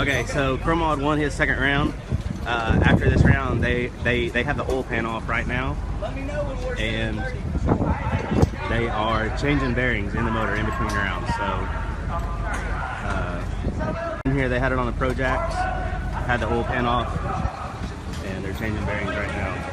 Okay, so crowmod won his second round. After this round, they have the oil pan off right now, and they are changing bearings in the motor in between rounds. So in here they had it on the Pro Jacks, had the oil pan off, and they're changing bearings right now.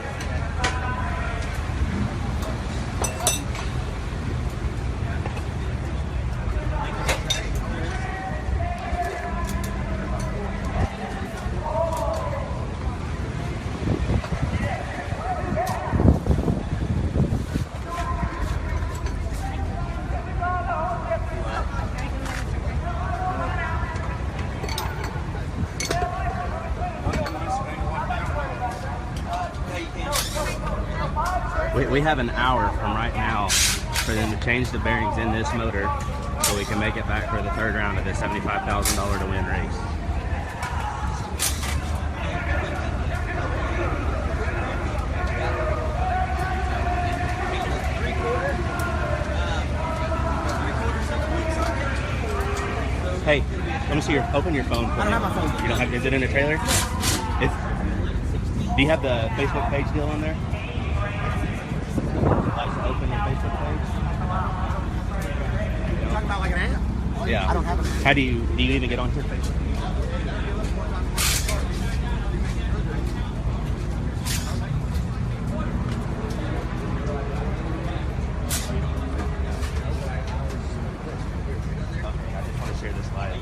We have an hour from right now for them to change the bearings in this motor so we can make it back for the third round of this $75,000 to win race. Hey, let me see open your phone for me. I don't have my phone. You don't have, is it in the trailer? Do you have the Facebook page deal on there? Open your Facebook page. You're talking about like an app? Yeah. I don't have an app. How do you even get on his Facebook? Okay, I just want to share this live.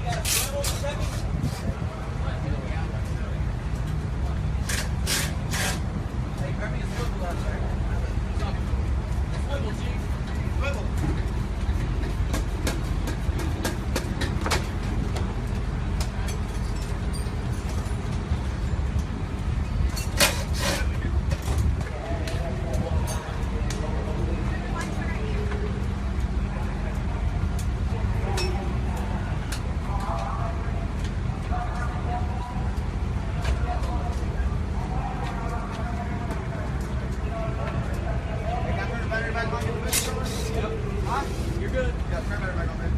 You're good. You got to turn that back on, man.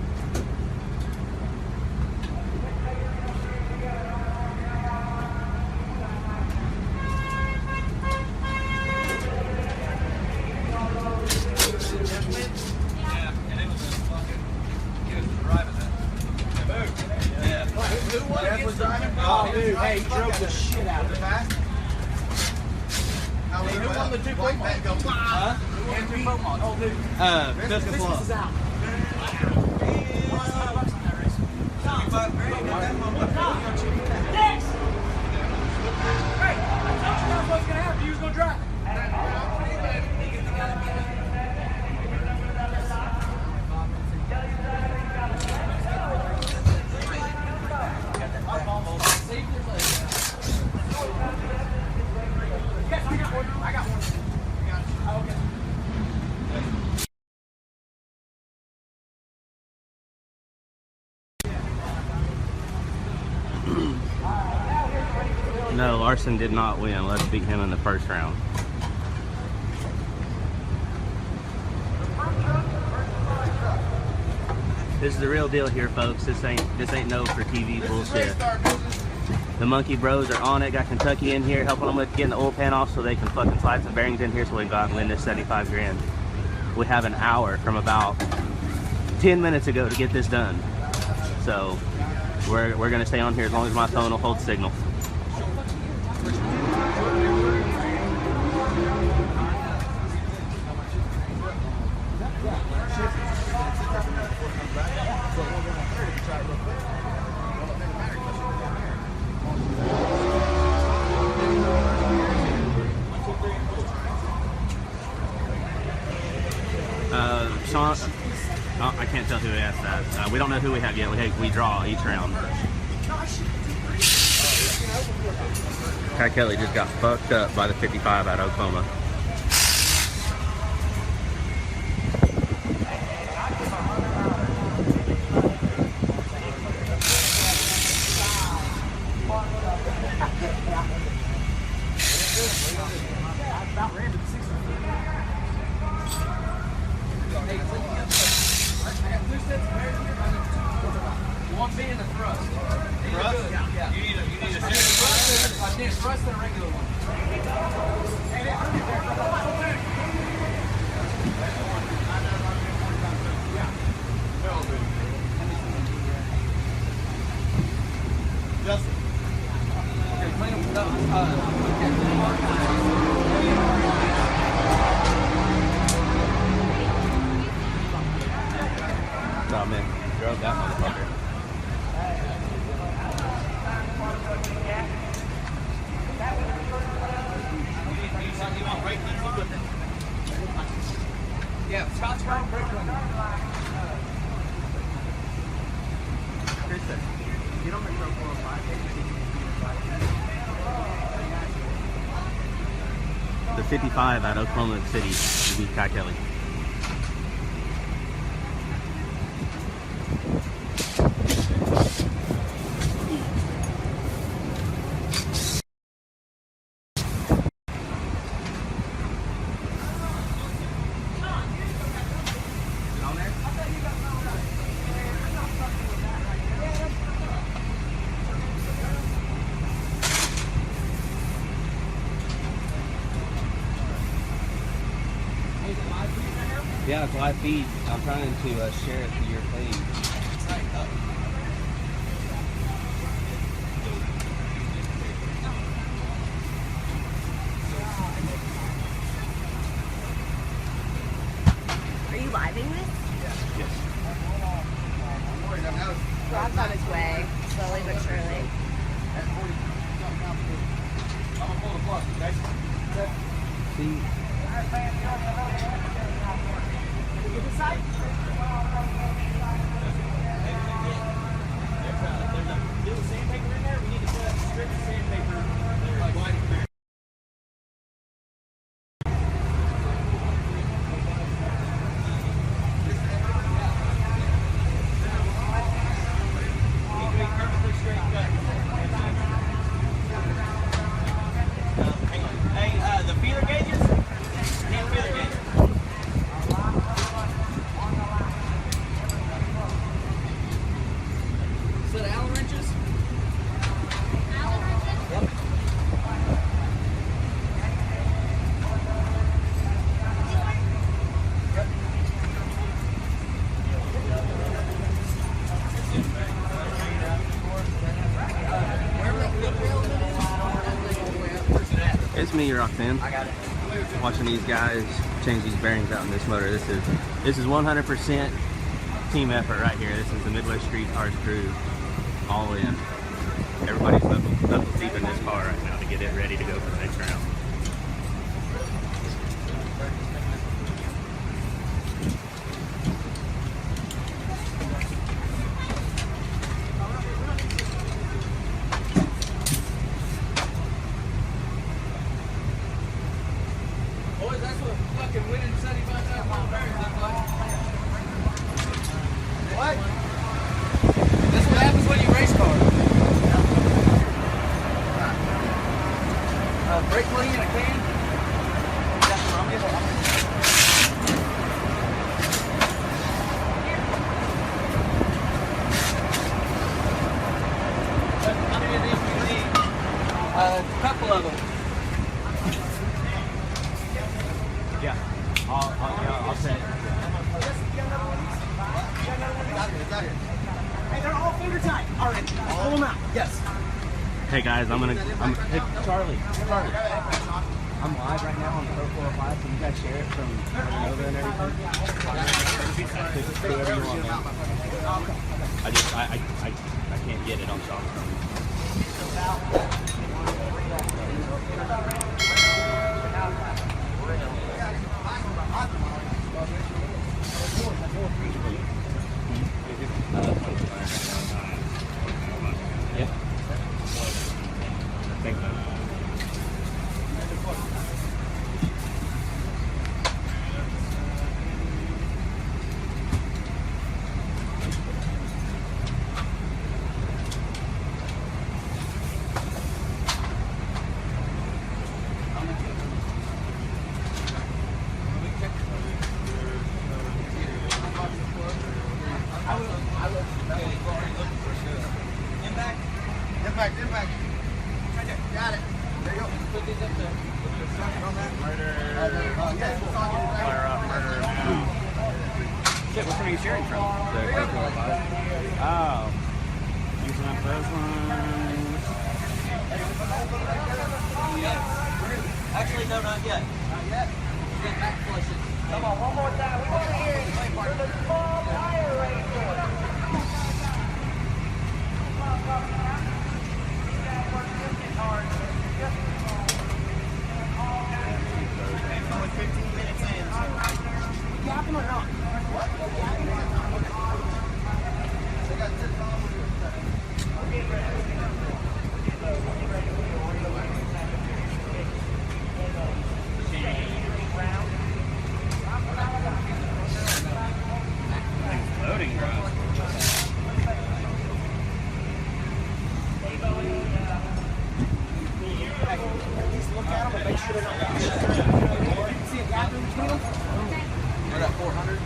Oh, dude, hey, he drove the shit out of it. Hey, who won the two crowmods? Huh? And two crowmods. Oh, dude. This is out. Next! Hey, I told you that's what's going to happen. You was going to drive. Yes, I got one. I got one. Oh, okay. No, Larson did not win. Let's beat him in the first round. This is the real deal here, folks. This ain't no for TV bullshit. The Monkey Bros are on it. Got Kentucky in here helping them with getting the oil pan off so they can fucking slide some bearings in here so we can go out and win this 75 grand. We have an hour from about 10 minutes ago to get this done. So we're gonna stay on here as long as my phone will hold signal. Sean, oh, I can't tell who asked that. We don't know who we have yet. We draw each round. Ty Kelly just got fucked up by the 55 out of Oklahoma. One being the thrust. Thrust? Yeah. It's rust than a regular one. Justin. Okay, clean them up. Oh man, drove that motherfucker. Yeah, Scott's right. Brake cleaner. Kristen, you don't make 405. The 55 at Oklahoma City to beat Kai Kelly. Yeah, it's live feed. I'm trying to share it to your page. Are you living this? Yes. Rob's on his way, slowly but surely. I'm gonna pull the plug, okay? See, There's a little sandpaper in there. We need to put a strip of sandpaper like lighting there. The feeler gauges? Hand feeler gauges? Set of Allen wrenches? Yep. it's me, your Roxanne. I got it. Watching these guys change these bearings out in this motor. This is 100% team effort right here. This is the Midwest Street Cars crew, all in. Everybody's buckle deep in this car right now to get it ready to go for the next round. Boys, that's what fucking winning 75,000 bearings look like. What? That's what happens when you race cars. Brake clean in a can? How many of these do you need? A couple of them. Yeah, I'll say it. Hey, they're all finger tight. All right, pull them out. Yes. Hey guys, hey, Charlie, I'm live right now on the Pro 405, so you guys share it from Nova and everything. Whoever you want, man. I can't get it on shop. Yeah. Thank you. Fire off murder. Shit, which one are you sharing from? Oh. Using up those ones. Actually, no, not yet. Not yet? Get back flushes. Come on, one more time. We want to hear it for the small tire racer. Only 15 minutes in. Yapping or not? What? Loading, bro. Look at them and make sure they're not. See a gap in between them? We're at 400.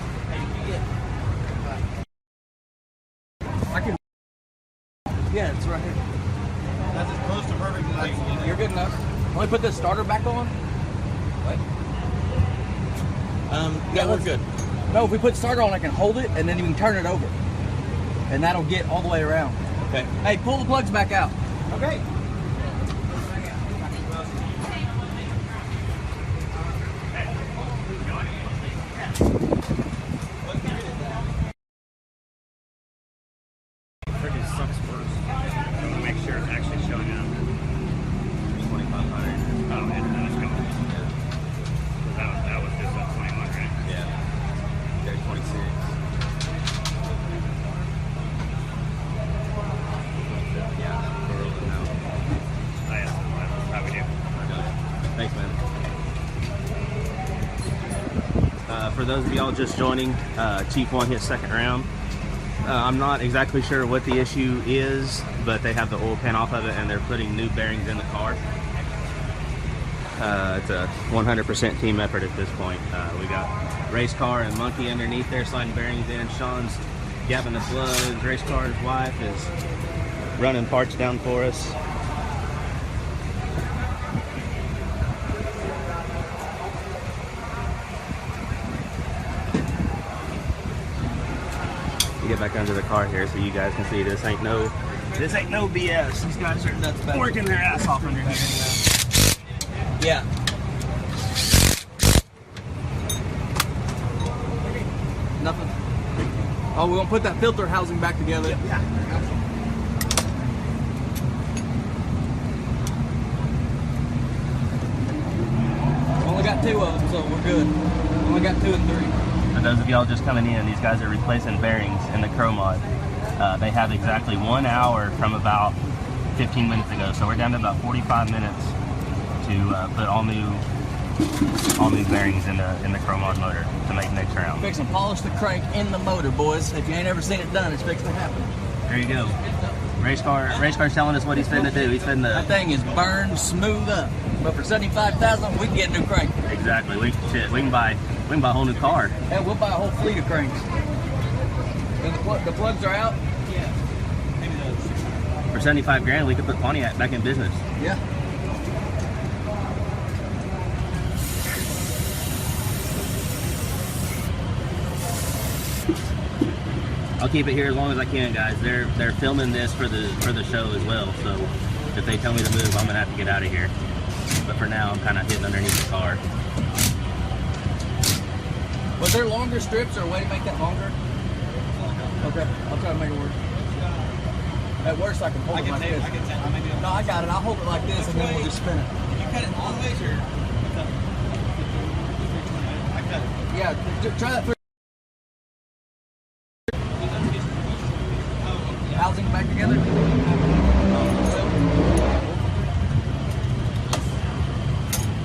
I can. Yeah, it's right here. That's as close to perfect as I can get. You're good enough. Let me put this starter back on. What? Yeah, we're good. No, if we put starter on, I can hold it and then you can turn it over. And that'll get all the way around. Okay. Hey, pull the plugs back out. Okay. Freaking sucks first. I want to make sure it's actually showing up. 2,500. Oh, it's going. That was just a 21, right? Yeah. There's 26. Yeah. How we do? Thanks, man. For those of y'all just joining, Chief 1 hit second round. I'm not exactly sure what the issue is, but they have the oil pan off of it and they're putting new bearings in the car. It's a 100% team effort at this point. We got Race Car and Monkey underneath there sliding bearings in. Sean's gapping the plugs. Race Car's wife is running parts down for us. Get back under the car here so you guys can see this ain't no BS. These guys are working their ass off under here. Yeah. Nothing. Oh, we're gonna put that filter housing back together. Yeah. Only got 2 of them, so we're good. Only got 2 and 3. For those of y'all just coming in, these guys are replacing bearings in the crowmod. They have exactly 1 hour from about 15 minutes ago, so we're down to about 45 minutes to put all new bearings in the crowmod motor to make next round. Fix and polish the crank in the motor, boys. If you ain't ever seen it done, it's fixed to happen. There you go. Race car's telling us what he's finna do. He's finna. That thing is burned smooth up. But for $75,000, we can get a new crank. Exactly. We can buy a whole new car. Hey, we'll buy a whole fleet of cranks. And the plugs are out. For 75 grand, we could put Pontiac back in business. Yeah. I'll keep it here as long as I can, guys. They're filming this for the show as well. So if they tell me to move, I'm gonna have to get out of here. But for now, I'm kind of hitting underneath the car. Was there longer strips or a way to make that longer? Okay, I'll try to make it work. At worst, I can hold it like this. No, I got it. I'll hold it like this and then we'll just spin it. You cut it long ways or? I cut it. Yeah, try that. Housing back together.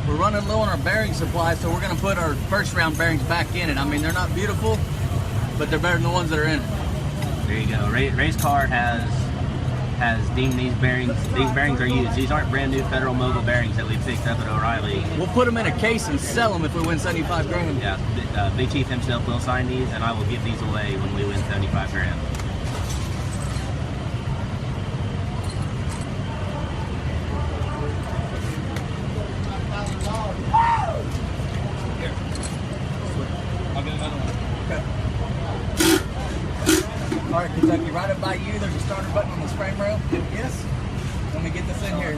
We're running low on our bearing supply, so we're going to put our first round bearings back in it. I mean, they're not beautiful, but they're better than the ones that are in it. There you go. Race Car has deemed these bearings. These bearings are used. These aren't brand new Federal Mogul bearings that we picked up at O'Reilly. We'll put them in a case and sell them if we win 75 grand. Yeah, Big Chief himself will sign these, and I will give these away when we win 75 grand. Kentucky. Right up by you, there's a starter button on this frame rail. Yes. Let me get this in here.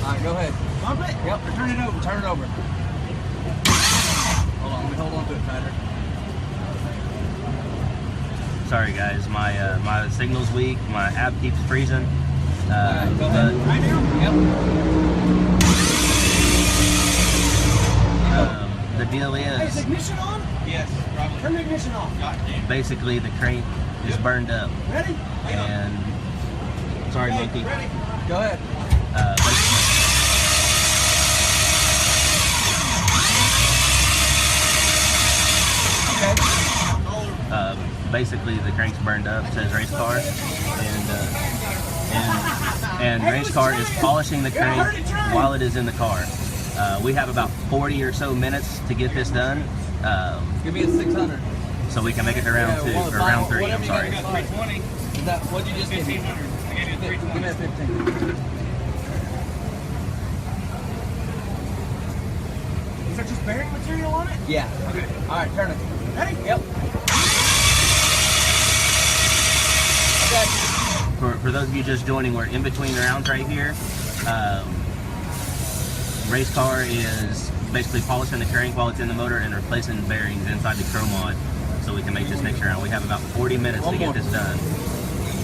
Alright, go ahead. Bump it? Yep, turn it over. Turn it over. Hold on, let me hold on to it tighter. Sorry guys, my signal's weak. My app keeps freezing. Alright, go ahead. Right now? Yep. The deal Hey, is is, ignition on? Yes, probably. Turn the ignition off. Goddamn. basically the crank is burned up. Ready? And, sorry monkey. Ready? Go ahead. Basically the crank's burned up, it says race car, and race car is polishing the crank while it is in the car. We have about 40 or so minutes to get this done, Give me a 600. so we can make it to round two, or round three, I'm sorry. 320. Is that what you just gave me? 1500. I gave you a Give 320. me a 15. Is there just bearing material on it? Yeah. Okay. Alright, turn it. Ready? Yep. Okay. For those of you just joining, we're in between the rounds right here. Race car is basically polishing the crank while it's in the motor and replacing bearings inside the crowmod, so we can make this next round. We have about 40 minutes to get this done.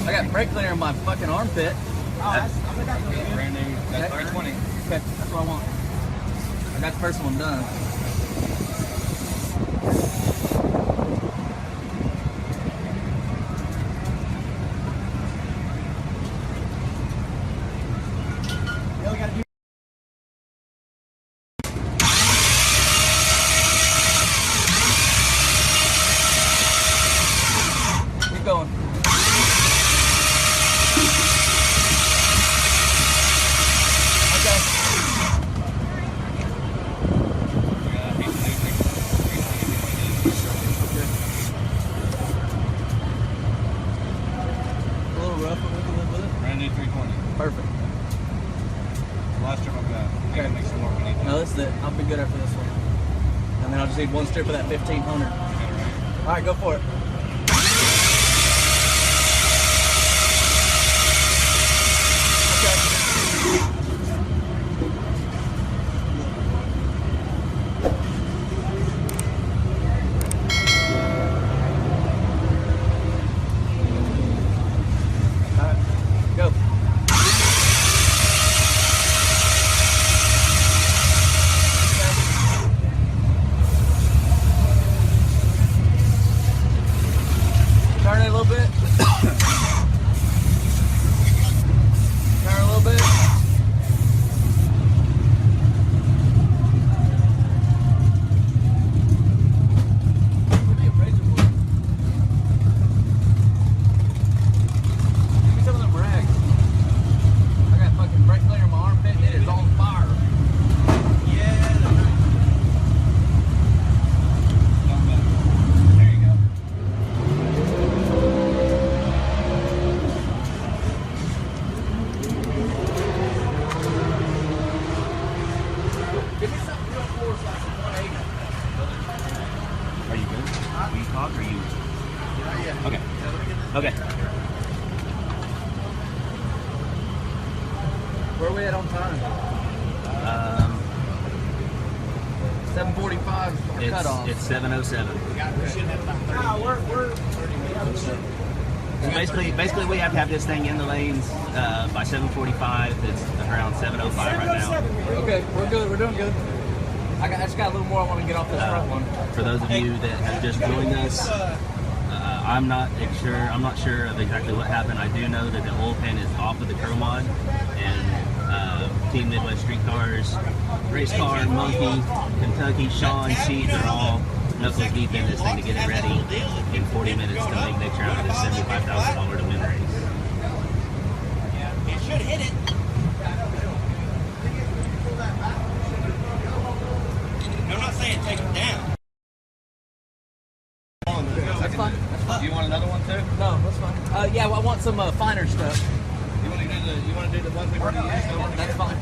I got brake cleaner in my fucking armpit. I think I can do it. Brand new. That's 320. Okay, that's what I want. I got the first one done. Yeah, we gotta do. Keep going. Okay. A little rough with it. Brand new 320. Perfect. Last trip I've got. I Okay. gotta make some more if I need to. No, this is it. I'll be good after this one. And then I'll just need one strip of that 1500. All right, go for it. All right, go. Turn it a little bit. Turn a little bit. Give me a razor blade. Give me some of them rags. I got fucking brake cleaner in my armpit and it is on fire. There you go. Give me something real coarse like some 180. Are you good? Will you talk or you? Okay. Okay. Where are we at on time? 7:45 cutoff. It's 7:07. Ah, we're Basically, we have to have this thing in the lanes by 7:45. It's around 7:05 right now. Okay, we're good. We're doing good. I just got a little more I want to get off this front one. For those of you that have just joined us, I'm not sure of exactly what happened. I do know that the oil pan is off of the crowmod, and Team Midwest Streetcars, Race Car, Monkey, Kentucky, Sean, Sheet, they're all knuckles deep in this thing to get it ready in 40 minutes to make next round of this $75,000 to win race. It should hit it. I'm not saying take it down. That's fine. That's fine. Do you want another one too? No, that's fine. Yeah, well, I want some finer stuff. You want to do the ones we already used over? That's fine.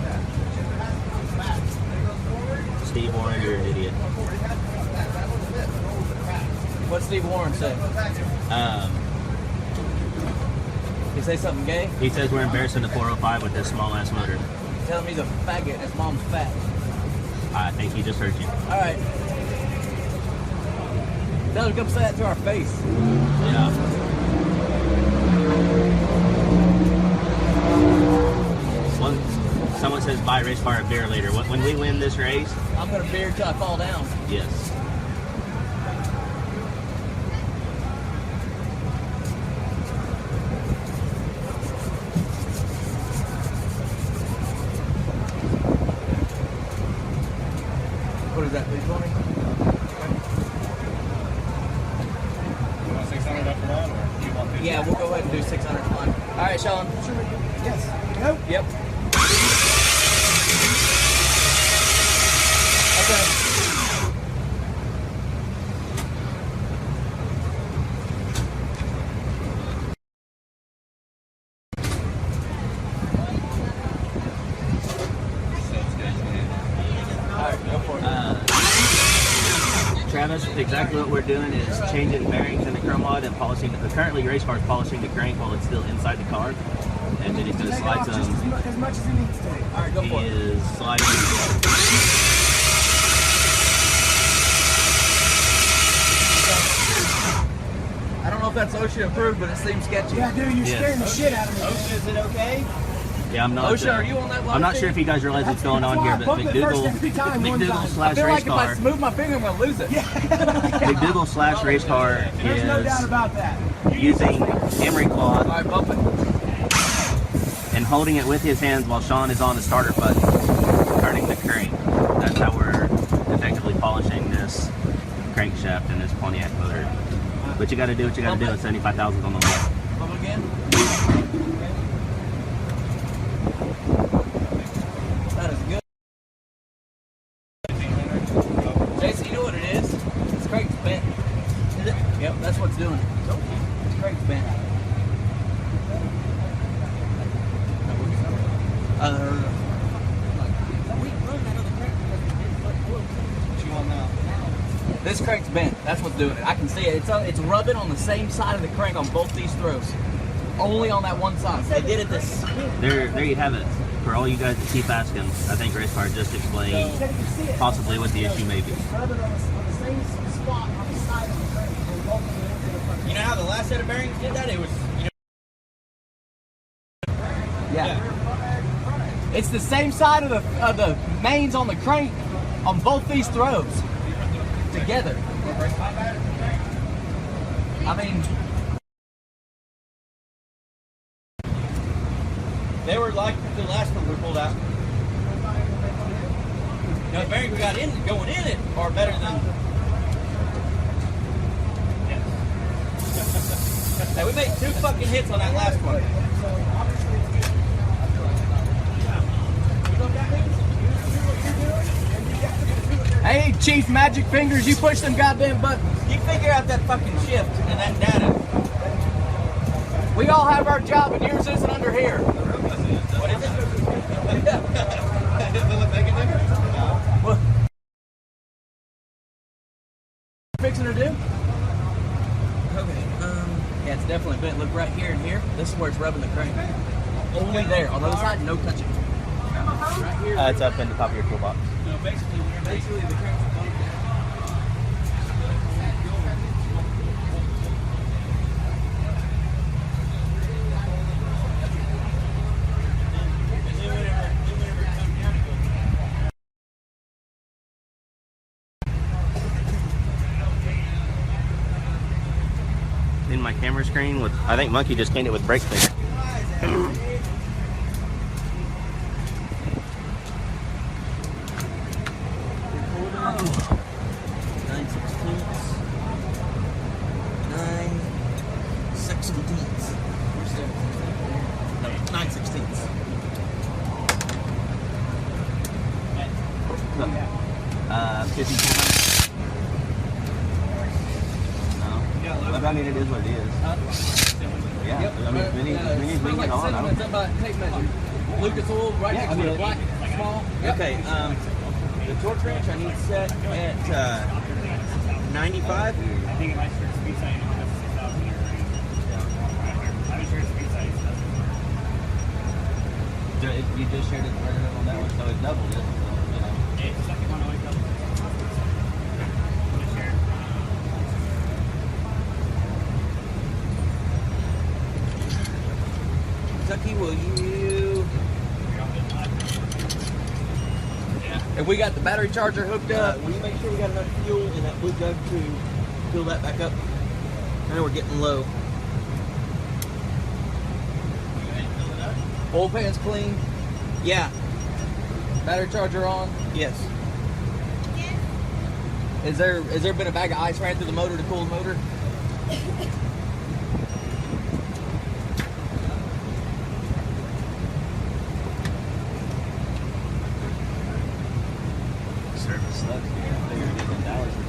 Steve Warren, you're an idiot. What's Steve Warren say? He say something gay? He says we're embarrassing the 405 with this small ass motor. Tell him he's a faggot and his mom's fat. I think he just heard you. All right. Tell him to come say that to our face. Yeah. Someone says buy a race car a beer later. When we win this race, I'm gonna beer till I fall down. yes. What is that, 320? You want 600 up for that, or do you want this? Yeah, we'll go ahead and do 600 fine. All right, Sean. Yes. Go. Yep. Okay. All right, go for it. Travis, exactly what we're doing is changing bearings in the crowmod and polishing. Currently, race car is polishing the crank while it's still inside the car, and then he's going to Take it slide off just some. as much as it needs to. All right, go He for it. is sliding. I don't know if that's OSHA approved, but it seems sketchy. Yeah, dude, you're Yes. scaring the shit out of me. Is it okay? Yeah, I'm not. OSHA, are you on that live I'm not feed? sure if you guys realize what's going on That's here, why I but bumped it first every time, one McDougal time. I slash feel race like if I car. smooth my finger, I'm going to lose it. McDougal slash race car There's no doubt is about that. using emery All cloth right, bump it. and holding it with his hands while Sean is on the starter button, turning the crank. That's how we're effectively polishing this crankshaft in this Pontiac motor. But you got to do what you got to do. It's 75,000 on the list. Bump it again. That is good. Jason, you know what it is? This crank's bent. Is it? Yep, that's what's doing it. This crank's bent. What you want now? This crank's bent. That's what's doing it. I can see it. It's rubbing on the same side of the crank on both these throws. Only on that one side. They did it this. There you have it. For all you guys that keep asking, I think race car just explained possibly what the issue may be. Rubbing on the same spot on the side of the crank and bolting it into the crank. You know how the last set of bearings did that? It was, you know. Yeah. It's the same side of the mains on the crank on both these throws together. I mean, They were like the last one we pulled out. Now, the bearings we got in going in it are better than. Hey, we made 2 fucking hits on that last one. hey, Chief Magic Fingers, you push them goddamn buttons. You figure out that fucking shift and that data. We all have our job, and yours isn't under here. What is it? Does it make a difference? What? Fixing to do? Okay. Yeah, it's definitely bent. Look right here and here. This is where it's rubbing the crank. Only there. On the other side, no touching. Right here. It's up in the top of your toolbox. No, basically the crank's In my camera screen with, I think Monkey just cleaned it with brake cleaner. I mean, it is what it is. Yeah, Yep. I mean, we need to bring it on. I don't Tape measure. Lucas oil right next to the black small. Yep. Okay, The torque wrench I need set at 95. I think it might start speed sign on this 6,000 here. I'm sure speed sign doesn't. You just shared it on that one, so it doubled it. So, you know. Yeah, it's the second one always doubles. Kentucky, will you? If we got the battery charger hooked up, will you make sure we got enough fuel in that blue jug to fill that back up? I know we're getting low. Oil pan's clean. Yeah. Battery charger on. Yes. Is there been a bag of ice ran through the motor to cool the motor? Service sucks here. I figured it in Dallas or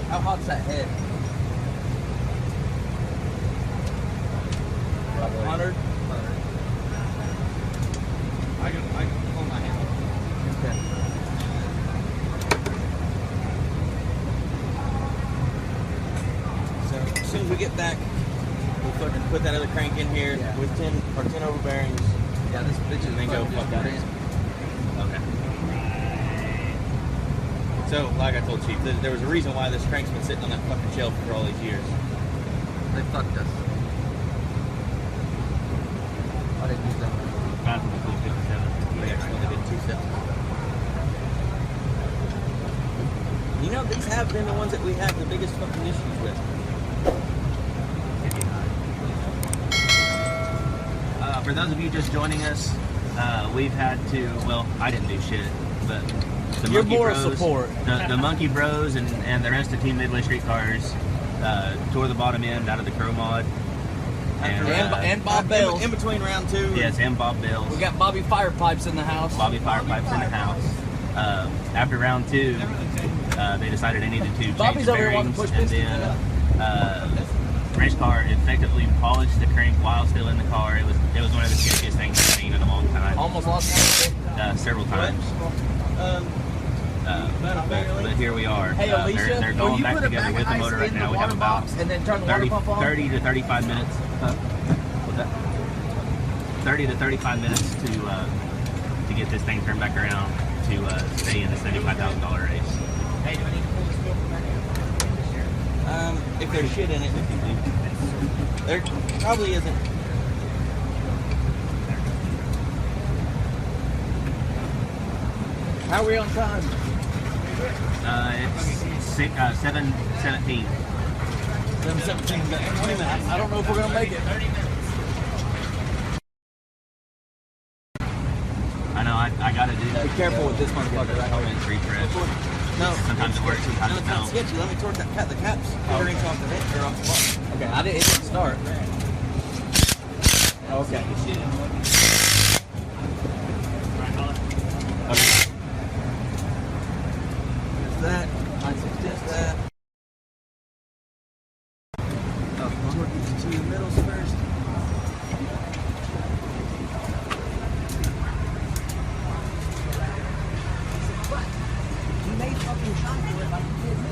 How hot's that head? 100? I can hold my hand. Okay. So as soon as we get back, we'll fucking put that other crank in here with 10 over bearings. Yeah, this bitch is then go fuck out. Okay. So, like I told Chief, there was a reason why this crank's been sitting on that fucking shelf for all these years. They fucked us. I didn't use that one. Fasten was 57. They actually only did 2 steps. You know, these have been the ones that we have the biggest fucking issues with. For those of you just joining us, we've had to, well, I didn't do shit, but the Your Monkey moral Bros, support. the Monkey Bros and the rest of Team Midway Streetcars tore the bottom end out of the crowmod. And Bob Bales. In between round 2. Yes, and Bob Bales. We got Bobby Fire Pipes in the house. Bobby Fire Pipes in the house. After round 2, they decided they needed to change Bobby's the over here wanting to bearings, push and pistons. then race car effectively polished the crank while still in the car. It was one of the scariest things I've seen in a long time. Almost lost count. Several times. But here we are. Hey, Alicia, they're going back together with the motor right now. We have about and then turn the water pump on? 30 to 35 minutes. What's that? 30 to 35 minutes to get this thing turned back around to stay in the $75,000 race. Hey, do I need to pull this wheel from back here? If there's shit in it, there probably isn't. How are we on time? It's 7:17. 7:17. I don't know if we're gonna make it. I know, I gotta do that. Be careful with this motherfucker right here. It's refresh. No, Sometimes it works, sometimes no, it it's not don't. sketchy. Let me torque that cap. The cap's quarter inch off the head or off the bottom. Okay, it didn't start. Okay. Okay. There's that. There's that. Oh, I'm working these 2 middles first. You made fucking shot for it like you did me.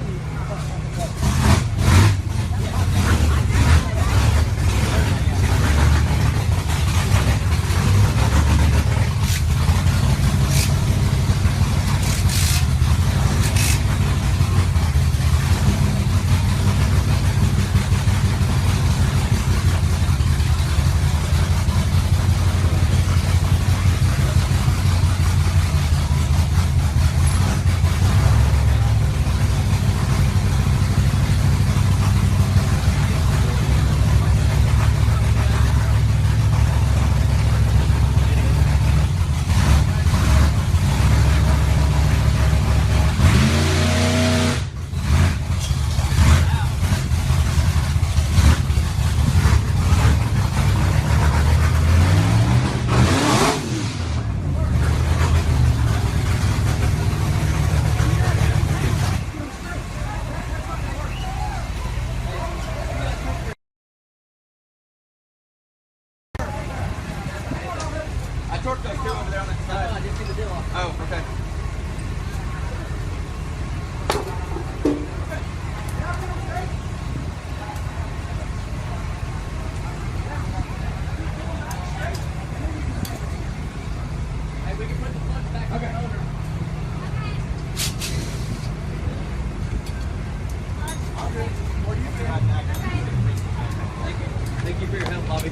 Thank you for your help, Bobby.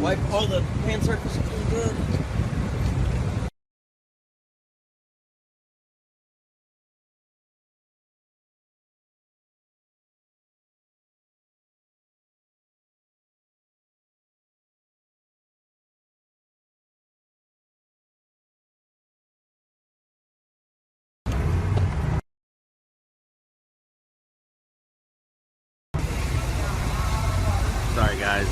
Wipe all the pan surfaces really good. Sorry guys.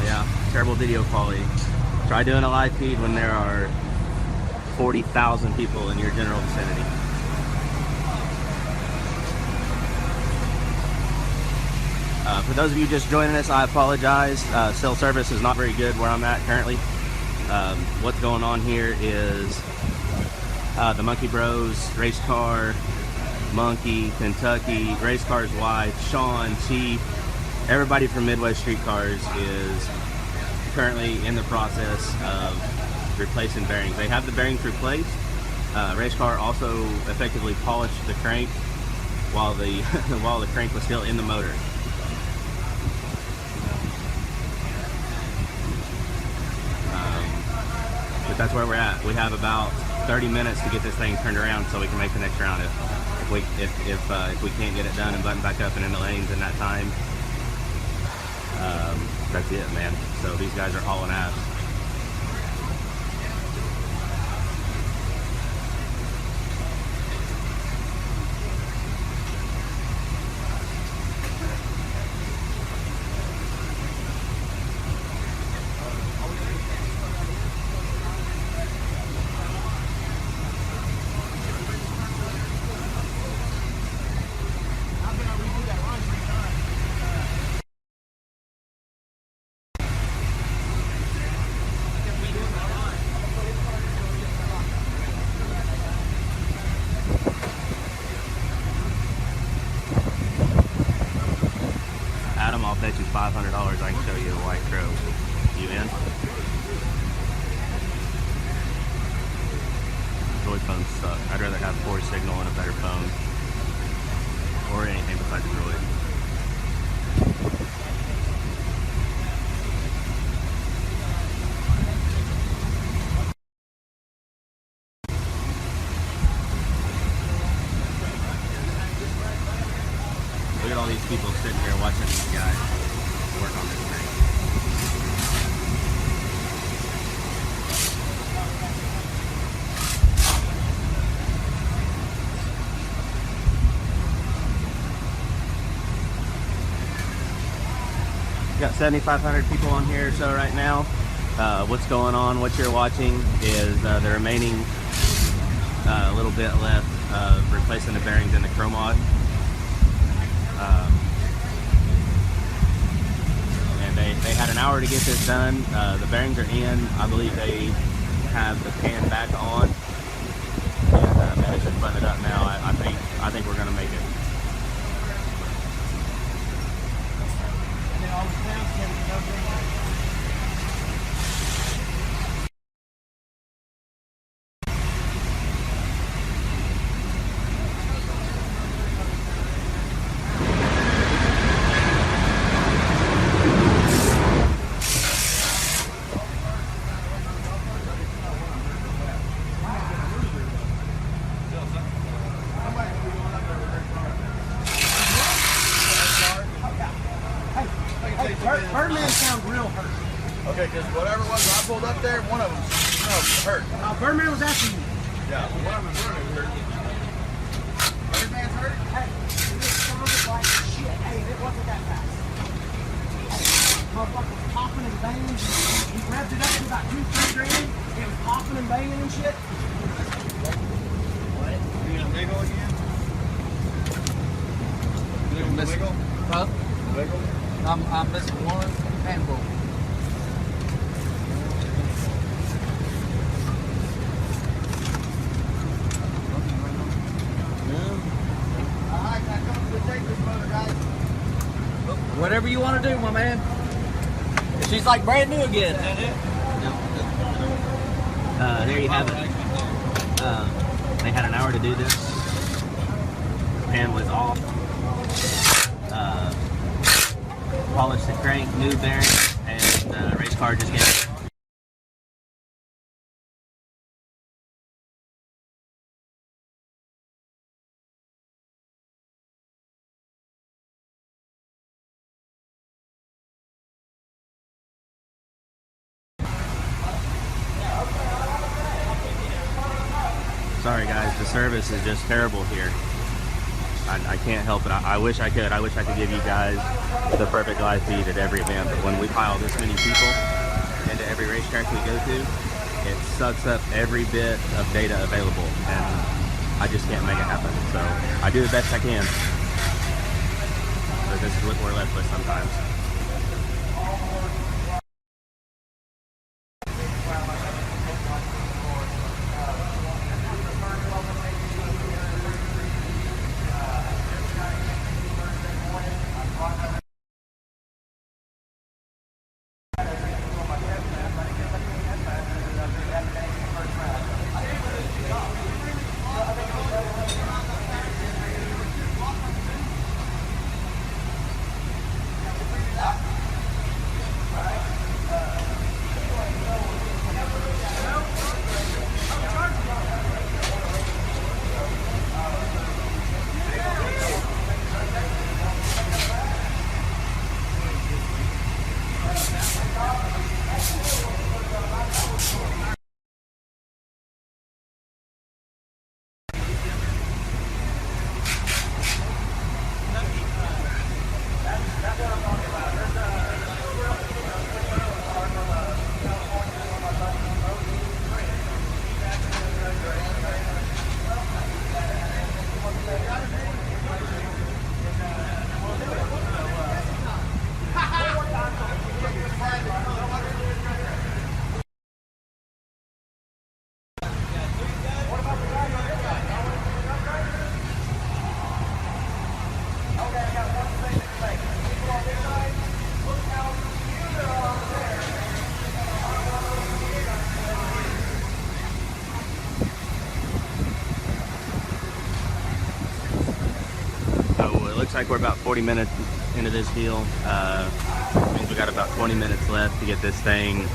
Yeah, terrible video quality. Try doing a live feed when there are 40,000 people in your general vicinity. For those of you just joining us, I apologize. Cell service is not very good where I'm at currently. What's going on here is the Monkey Bros, Race Car, Monkey, Kentucky, Race Car's wife, Sean, Chief, everybody from Midwest Street Cars is currently in the process of replacing bearings. They have the bearings replaced. Race Car also effectively polished the crank while the while the crank was still in the motor. But that's where we're at. We have about 30 minutes to get this thing turned around so we can make the next round. If we can't get it done and button back up and in the lanes in that time, that's it, man. So these guys are hauling ass. I'll bet you $500 I can show you a white crow. You in? Droid phones suck. I'd rather have poor signal and a better phone. Or anything besides a Droid. Look at all these people sitting here watching these guys work on this thing. Got 7,500 people on here or so right now. What's going on, what you're watching is the remaining little bit left of replacing the bearings in the crowmod. And they had an hour to get this done. The bearings are in. I believe they have the pan back on. And man, it's just button it up now. I think we're gonna make it. Birdman sounds real hurt. Okay, because whatever it was when I pulled up there, one of them hurt. Birdman was after you. Yeah, one of them hurt. Birdman's hurt? Hey, it sounded like shit. Hey, it wasn't that fast. Motherfucker was popping and banging. He revved it up to about 2-3 grand. It was popping and banging and shit. What? You gonna wiggle again? You gonna wiggle? Huh? Wiggle? I'm missing one handle. Whatever you want to do, my man. She's like brand new again. There you have it. They had an hour to do this. Pan was off. Polished the crank, new bearing, and race car just came. Sorry guys, the service is just terrible here. I can't help it. I wish I could. I wish I could give you guys the perfect live feed at every event, but when we pile this many people into every racetrack we go to, it sucks up every bit of data available, and I just can't make it happen. So I do the best I can, but this is what we're left with sometimes. Like we're about 40 minutes into this deal. I think we got about 20 minutes left to get this thing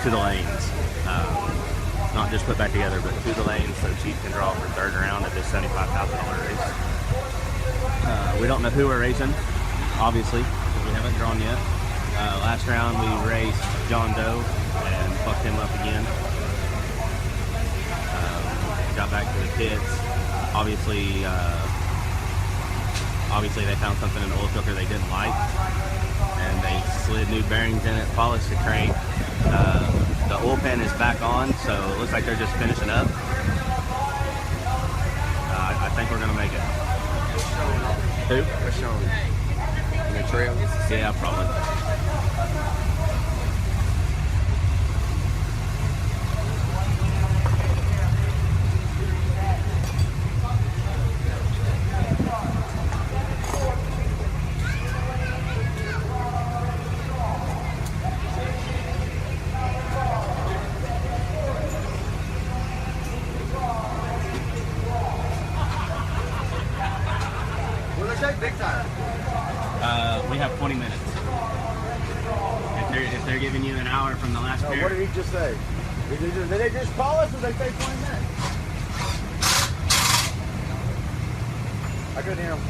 to the lanes. Not just put back together, but to the lanes so Chief can draw for third round at this $75,000 race. We don't know who we're racing, obviously, because we haven't drawn yet. Last round we raced John Doe and fucked him up again. Got back to the pits. Obviously they found something in the oil filter they didn't like, and they slid new bearings in it, polished the crank. The oil pan is back on, so it looks like they're just finishing up. I think we're gonna make it. Who? What's showing? In the trail? Yeah, probably. Big time. We have 20 minutes. If they're giving you an hour from the last pair. What did he just say? Did they just call us or did they say 20 minutes? I couldn't hear him.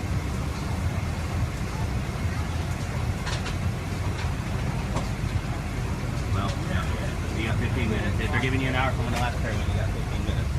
Well, yeah. You got 15 minutes. If they're giving you an hour from the last pair, you got 15 minutes.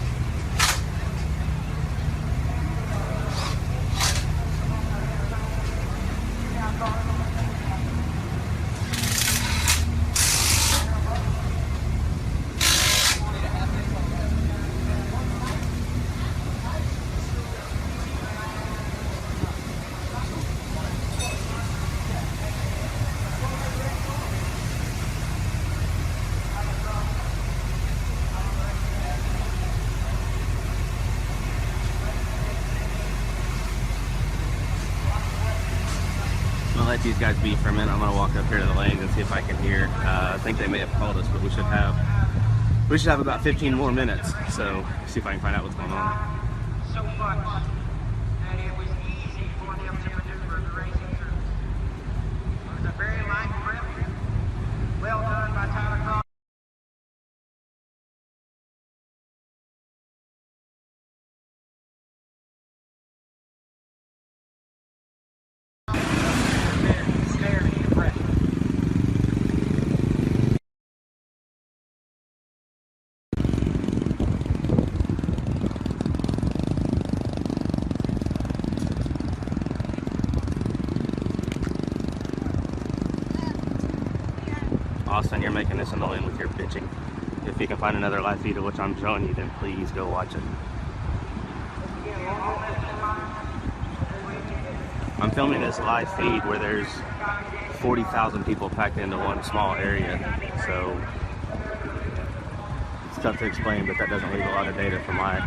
these guys be for a minute. I'm gonna walk up here to the lanes and see if I can hear. I think they may have called us, but we should have about 15 more minutes. So see if I can find out what's going on. So much that it was easy for them to maneuver the racing through. It was a very light grip. Well done by Tyler Cross. Very impressive. Austin, you're making this annoying with your bitching. If you can find another live feed of which I'm showing you, then please go watch it. I'm filming this live feed where there's 40,000 people packed into one small area, so it's tough to explain, but that doesn't leave a lot of data for my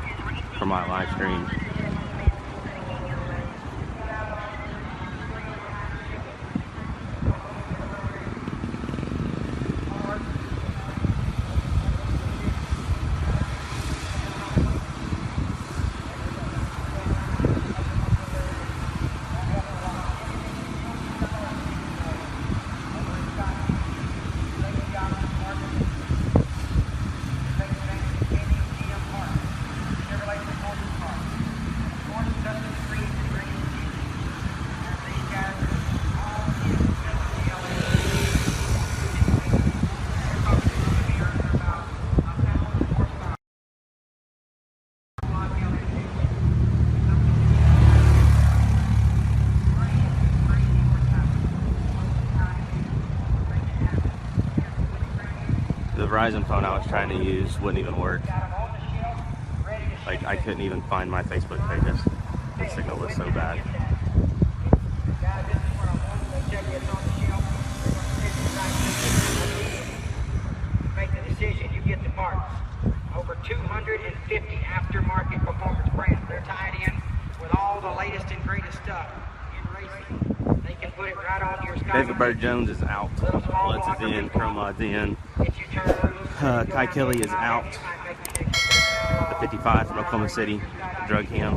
live stream. The Verizon phone I was trying to use wouldn't even work. Like, I couldn't even find my Facebook pages. The signal was so bad. Make the decision, you get the parts. Over 250 aftermarket performance brands. They're tied in with all the latest and greatest stuff in racing. They can put it right on your Sky. David Bird Jones is out. Lutz is in. crowmod's in. Kai Kelly is out. The 55 from Oklahoma City. Drug him.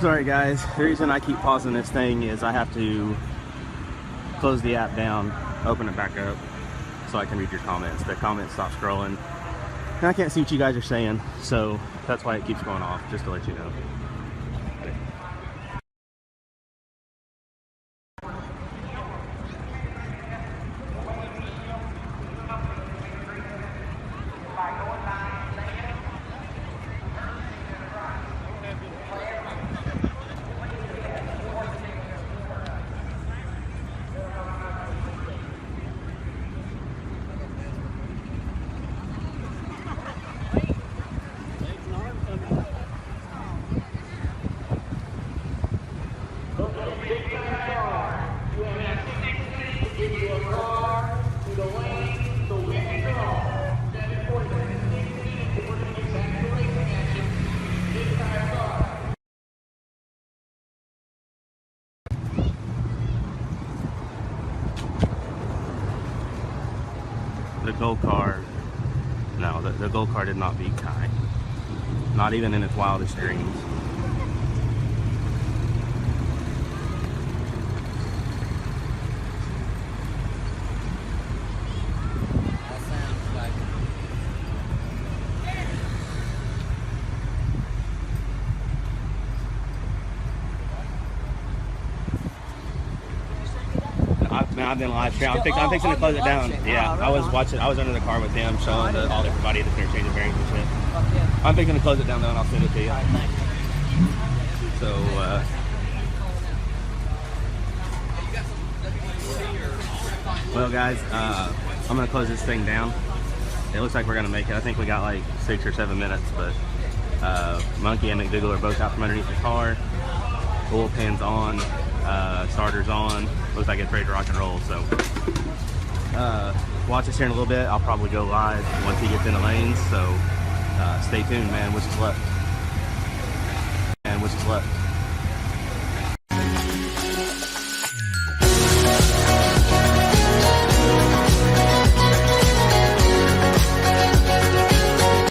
Sorry guys, the reason I keep pausing this thing is I have to close the app down, open it back up so I can read your comments. The comments stop scrolling and I can't see what you guys are saying, so that's why it keeps going off, just to let you know. The gold car, no, the gold car did not beat Kai. Not even in its wildest dreams. I've been live streaming. I'm fixing to close it down. Yeah, I was watching. I was under the car with them, showing all everybody that they're changing bearings and shit. I'm thinking to close it down though, and I'll send it to you. So, well, guys, I'm gonna close this thing down. It looks like we're gonna make it. I think we got like 6 or 7 minutes, but Monkey and McDougal are both out from underneath the car. Oil pan's on, starter's on. Looks like it's ready to rock and roll. So, watch us here in a little bit. I'll probably go live once he gets in the lanes. So, stay tuned, man. Wish us luck. And wish us luck.